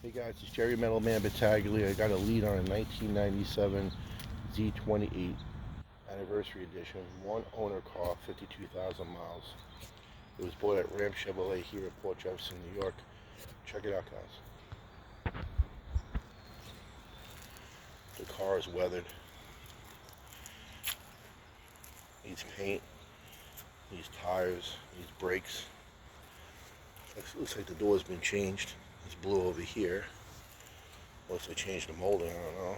Hey guys, it's Jerry Metal Man Battaglia. I got a lead on a 1997 Z28 Anniversary Edition, one owner car, 52,000 miles. It was bought at Ram Chevrolet here in Port Jefferson, New York. Check it out, guys. The car is weathered. Needs paint, needs tires, needs brakes. Looks like the door's been changed. It's blue over here. Unless they changed the molding, I don't know.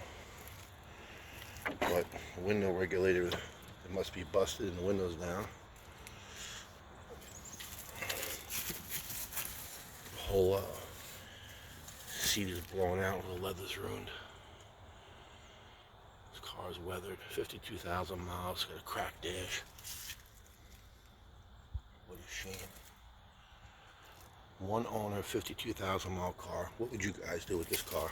But the window regulator, it must be busted and the window's down. The whole seat is blown out, the leather's ruined. This car's weathered, 52,000 miles, got a cracked dash. What a shame. One owner, 52,000 mile car. What would you guys do with this car?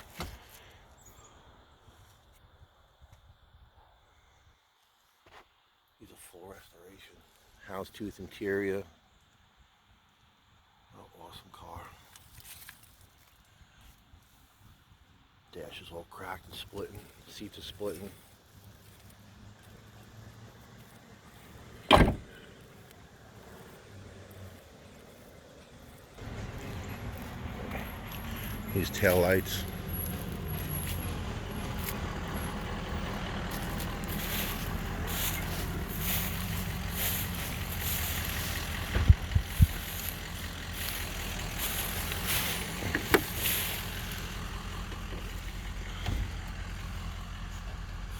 These are full restoration. Houndstooth interior. Oh, awesome car. Dash is all cracked and splitting. Seats are splitting. These tail lights.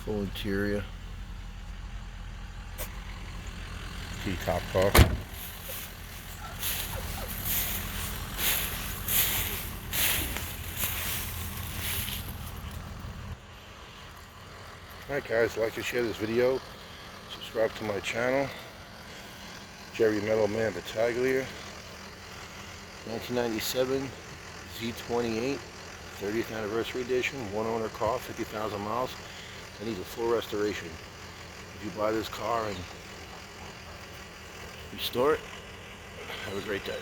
Full interior. T-top car. Alright guys, like and share this video. Subscribe to my channel. Jerry Metal Man Battaglia. 1997 Z28 30th Anniversary Edition. One owner car, 50,000 miles. It needs a full restoration. If you buy this car and restore it, have a great day.